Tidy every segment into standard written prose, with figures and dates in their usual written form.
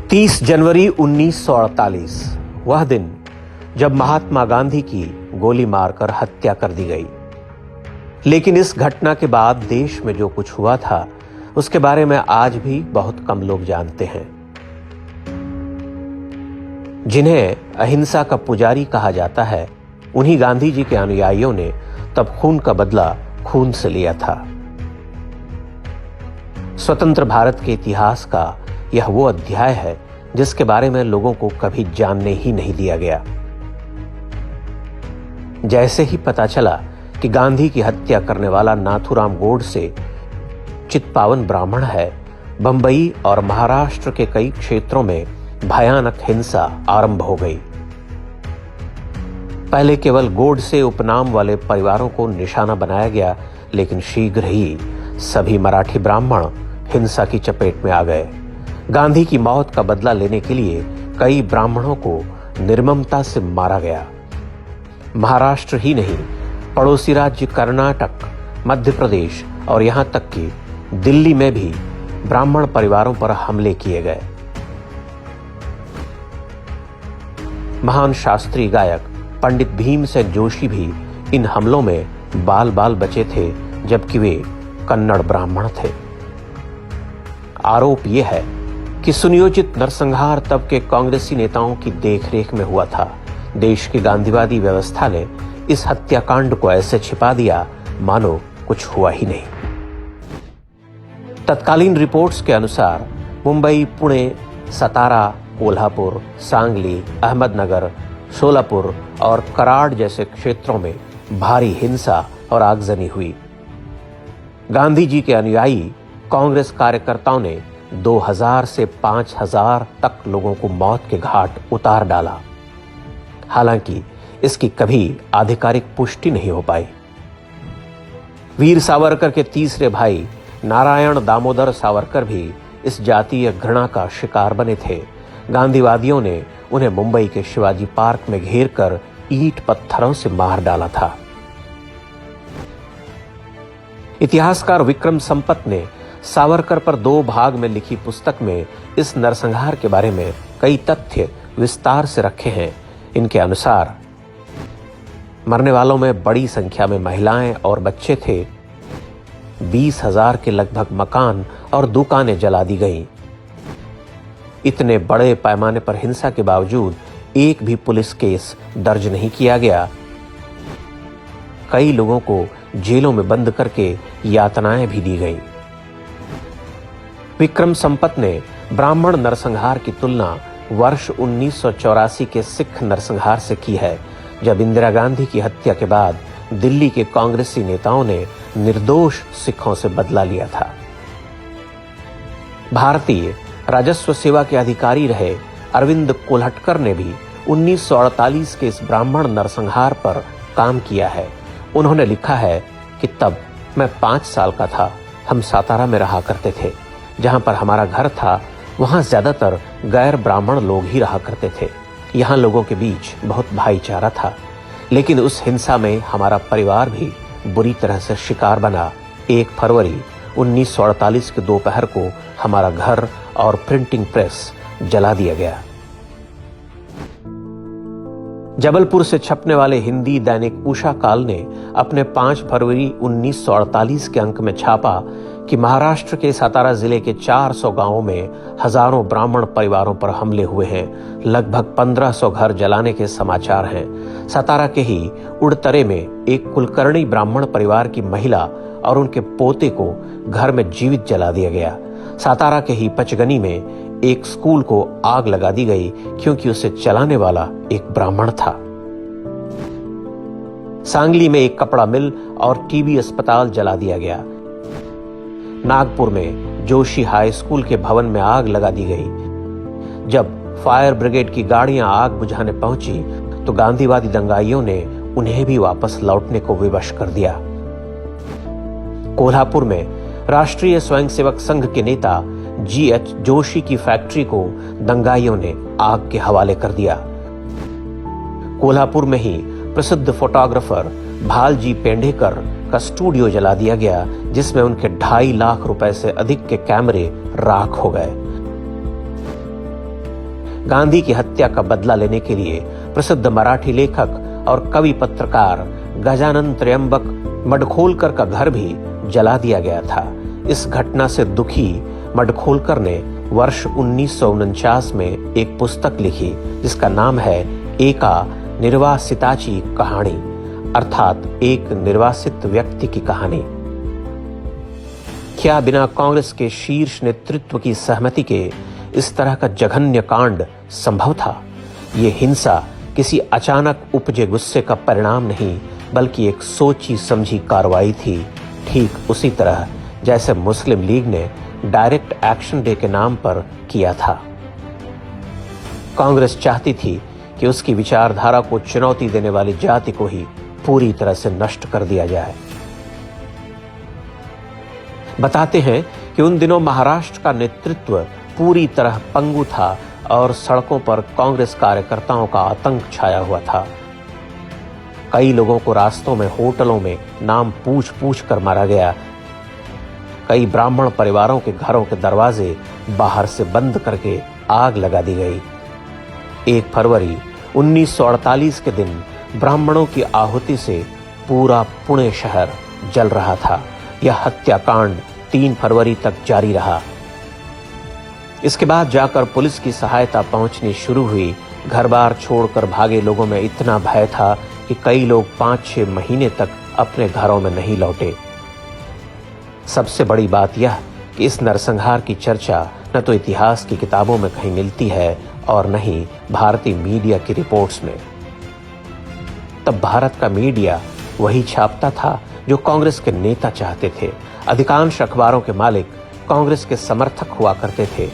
30 जनवरी 1948 वह दिन जब महात्मा गांधी की गोली मारकर हत्या कर दी गई। लेकिन इस घटना के बाद देश में जो कुछ हुआ था उसके बारे में आज भी बहुत कम लोग जानते हैं। जिन्हें अहिंसा का पुजारी कहा जाता है, उन्हीं गांधी जी के अनुयायियों ने तब खून का बदला खून से लिया था। स्वतंत्र भारत के इतिहास का यह वो अध्याय है जिसके बारे में लोगों को कभी जानने ही नहीं दिया गया। जैसे ही पता चला कि गांधी की हत्या करने वाला नाथूराम गोडसे चित्पावन ब्राह्मण है, बंबई और महाराष्ट्र के कई क्षेत्रों में भयानक हिंसा आरंभ हो गई। पहले केवल गोडसे उपनाम वाले परिवारों को निशाना बनाया गया, लेकिन शीघ्र ही सभी मराठी ब्राह्मण हिंसा की चपेट में आ गए। गांधी की मौत का बदला लेने के लिए कई ब्राह्मणों को निर्ममता से मारा गया। महाराष्ट्र ही नहीं, पड़ोसी राज्य कर्नाटक, मध्य प्रदेश और यहां तक कि दिल्ली में भी ब्राह्मण परिवारों पर हमले किए गए। महान शास्त्रीय गायक पंडित भीमसेन जोशी भी इन हमलों में बाल बाल बचे थे, जबकि वे कन्नड़ ब्राह्मण थे। आरोप यह है कि सुनियोजित नरसंहार तब के कांग्रेसी नेताओं की देखरेख में हुआ था। देश की गांधीवादी व्यवस्था ने इस हत्याकांड को ऐसे छिपा दिया मानो कुछ हुआ ही नहीं। तत्कालीन रिपोर्ट्स के अनुसार मुंबई, पुणे, सतारा, कोल्हापुर, सांगली, अहमदनगर, सोलापुर और कराड़ जैसे क्षेत्रों में भारी हिंसा और आगजनी हुई। गांधी जी के अनुयायी कांग्रेस कार्यकर्ताओं ने 2000 से 5000 तक लोगों को मौत के घाट उतार डाला। हालांकि इसकी कभी आधिकारिक पुष्टि नहीं हो पाई। वीर सावरकर के तीसरे भाई नारायण दामोदर सावरकर भी इस जातीय घृणा का शिकार बने थे। गांधीवादियों ने उन्हें मुंबई के शिवाजी पार्क में घेरकर ईंट पत्थरों से मार डाला था। इतिहासकार विक्रम संपत ने सावरकर पर 2 भाग में लिखी पुस्तक में इस नरसंहार के बारे में कई तथ्य विस्तार से रखे हैं। इनके अनुसार मरने वालों में बड़ी संख्या में महिलाएं और बच्चे थे। 20,000 के लगभग मकान और दुकानें जला दी गईं। इतने बड़े पैमाने पर हिंसा के बावजूद एक भी पुलिस केस दर्ज नहीं किया गया। कई लोगों को जेलों में बंद करके यातनाएं भी दी गईं। विक्रम संपत ने ब्राह्मण नरसंहार की तुलना वर्ष 1984 के सिख नरसंहार से की है, जब इंदिरा गांधी की हत्या के बाद दिल्ली के कांग्रेसी नेताओं ने निर्दोष सिखों से बदला लिया था। भारतीय राजस्व सेवा के अधिकारी रहे अरविंद कोल्हटकर ने भी 1948 के इस ब्राह्मण नरसंहार पर काम किया है। उन्होंने लिखा है कि तब मैं 5 साल का था। हम सातारा में रहा करते थे। जहां पर हमारा घर था वहां ज्यादातर गैर ब्राह्मण लोग ही रहा करते थे। यहां लोगों के बीच बहुत भाईचारा था, लेकिन उस हिंसा में हमारा परिवार भी बुरी तरह से शिकार बना। 1 फरवरी 1948 के दोपहर को हमारा घर और प्रिंटिंग प्रेस जला दिया गया। जबलपुर से छपने वाले हिंदी दैनिक उषा काल ने अपने 5 फरवरी 1948 के अंक में छापा कि महाराष्ट्र के सातारा जिले के 400 गांवों में हजारों ब्राह्मण परिवारों पर हमले हुए हैं। लगभग 1500 घर जलाने के समाचार हैं। सातारा के ही उड़तरे में एक कुलकर्णी ब्राह्मण परिवार की महिला और उनके पोते को घर में जीवित जला दिया गया। सातारा के ही पचगनी में एक स्कूल को आग लगा दी गई क्योंकि उसे चलाने वाला एक ब्राह्मण था। सांगली में एक कपड़ा मिल और टीबी अस्पताल जला दिया गया। नागपुर में जोशी हाई स्कूल के भवन में आग लगा दी गई। जब फायर ब्रिगेड की गाड़ियां आग बुझाने पहुंची तो गांधीवादी दंगाइयों ने उन्हें भी वापस लौटने को विवश कर दिया। कोल्हापुर में राष्ट्रीय स्वयंसेवक संघ के नेता GH जोशी की फैक्ट्री को दंगाइयों ने आग के हवाले कर दिया। कोल्हापुर में ही प्रसिद्ध फोटोग्राफर भालजी पेंढेकर का स्टूडियो जला दिया गया, जिसमें उनके 2.5 लाख रुपए से अधिक के कैमरे राख हो गए। गांधी की हत्या का बदला लेने के लिए प्रसिद्ध मराठी लेखक और कवि पत्रकार गजानन त्र्यंबक मडखोलकर का घर भी जला दिया गया था। इस घटना से दुखी मडखोलकर ने वर्ष 1949 में एक पुस्तक लिखी जिसका नाम है एका निर्वासिताची कहानी, अर्थात एक निर्वासित व्यक्ति की कहानी। क्या बिना कांग्रेस के शीर्ष नेतृत्व की सहमति के इस तरह का जघन्य कांड संभव था? ये हिंसा किसी अचानक उपजे गुस्से का परिणाम नहीं, बल्कि एक सोची समझी कार्रवाई थी, ठीक उसी तरह जैसे मुस्लिम लीग ने डायरेक्ट एक्शन डे के नाम पर किया था। कांग्रेस चाहती थी कि उसकी विचारधारा को चुनौती देने वाली जाति को ही पूरी तरह से नष्ट कर दिया जाए। बताते हैं कि उन दिनों महाराष्ट्र का नेतृत्व पूरी तरह पंगु था और सड़कों पर कांग्रेस कार्यकर्ताओं का आतंक छाया हुआ था। कई लोगों को रास्तों में, होटलों में नाम पूछ पूछ कर मारा गया। कई ब्राह्मण परिवारों के घरों के दरवाजे बाहर से बंद करके आग लगा दी गई। 1 फरवरी 1948 के दिन ब्राह्मणों की आहुति से पूरा पुणे शहर जल रहा था। यह हत्याकांड 3 फरवरी तक जारी रहा। इसके बाद जाकर पुलिस की सहायता पहुंचनी शुरू हुई। घर बार छोड़कर भागे लोगों में इतना भय था कि कई लोग 5-6 महीने तक अपने घरों में नहीं लौटे। सबसे बड़ी बात यह कि इस नरसंहार की चर्चा न तो इतिहास की किताबों में कहीं मिलती है और न ही भारतीय मीडिया की रिपोर्ट्स में। तब भारत का मीडिया वही छापता था जो कांग्रेस के नेता चाहते थे। अधिकांश अखबारों के मालिक कांग्रेस के समर्थक हुआ करते थे।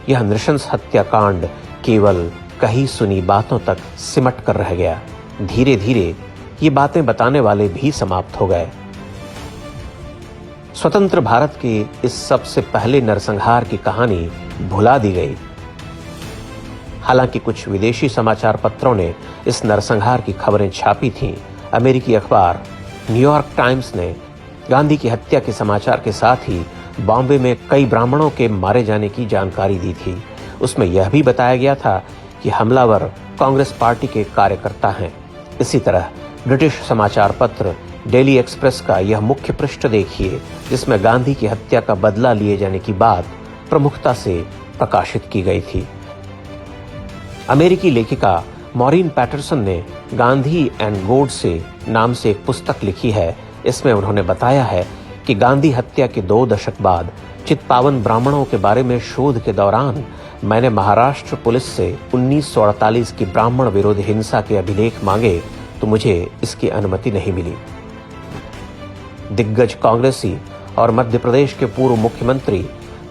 यह नृशंस हत्याकांड केवल कही सुनी बातों तक सिमट कर रह गया। धीरे धीरे ये बातें बताने वाले भी समाप्त हो गए। स्वतंत्र भारत के इस सबसे पहले नरसंहार की कहानी भुला दी गई। हालांकि कुछ विदेशी समाचार पत्रों ने इस नरसंहार की खबरें छापी थीं। अमेरिकी अखबार न्यूयॉर्क टाइम्स ने गांधी की हत्या के समाचार के साथ ही बॉम्बे में कई ब्राह्मणों के मारे जाने की जानकारी दी थी। उसमें यह भी बताया गया था कि हमलावर कांग्रेस पार्टी के कार्यकर्ता हैं। इसी तरह ब्रिटिश समाचार पत्र डेली एक्सप्रेस का यह मुख्य पृष्ठ देखिए, जिसमें गांधी की हत्या का बदला लिए जाने की बात प्रमुखता से प्रकाशित की गई थी। अमेरिकी लेखिका मॉरीन पैटरसन ने गांधी एंड गॉडसे नाम से एक पुस्तक लिखी है। इसमें उन्होंने बताया है कि गांधी हत्या के 2 दशक बाद चित्पावन ब्राह्मणों के बारे में शोध के दौरान मैंने महाराष्ट्र पुलिस से 1948 की ब्राह्मण विरोधी हिंसा के अभिलेख मांगे तो मुझे इसकी अनुमति नहीं मिली। दिग्गज कांग्रेसी और मध्य प्रदेश के पूर्व मुख्यमंत्री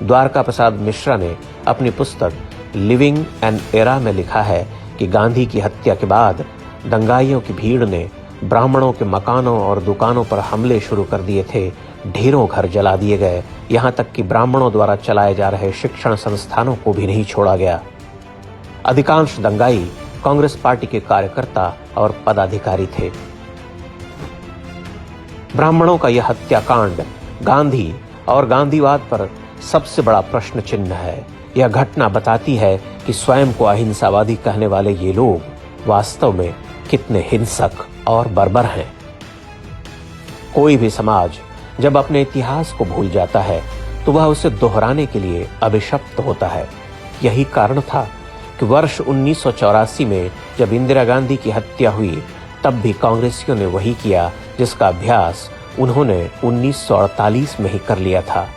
द्वारका प्रसाद मिश्रा ने अपनी पुस्तक लिविंग एन एरा में लिखा है कि गांधी की हत्या के बाद दंगाइयों की भीड़ ने ब्राह्मणों के मकानों और दुकानों पर हमले शुरू कर दिए थे। ढेरों घर जला दिए गए। यहां तक कि ब्राह्मणों द्वारा चलाए जा रहे शिक्षण संस्थानों को भी नहीं छोड़ा गया। अधिकांश दंगाई कांग्रेस पार्टी के कार्यकर्ता और पदाधिकारी थे। ब्राह्मणों का यह हत्याकांड गांधी और गांधीवाद पर सबसे बड़ा प्रश्न चिन्ह है। यह घटना बताती है कि स्वयं को अहिंसावादी कहने वाले ये लोग वास्तव में कितने हिंसक और बर्बर हैं। कोई भी समाज जब अपने इतिहास को भूल जाता है तो वह उसे दोहराने के लिए अभिशप्त होता है। यही कारण था कि वर्ष 1984 में जब इंदिरा गांधी की हत्या हुई तब भी कांग्रेसियों ने वही किया जिसका अभ्यास उन्होंने 1948 में ही कर लिया था।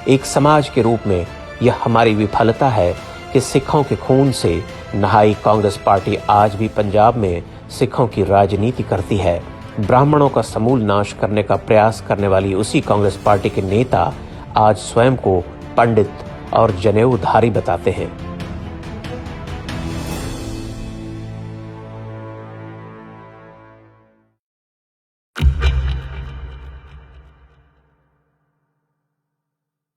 एक समाज के रूप में यह हमारी विफलता है कि सिखों के खून से नहाई कांग्रेस पार्टी आज भी पंजाब में सिखों की राजनीति करती है। ब्राह्मणों का समूल नाश करने का प्रयास करने वाली उसी कांग्रेस पार्टी के नेता आज स्वयं को पंडित और जनेऊधारी बताते हैं।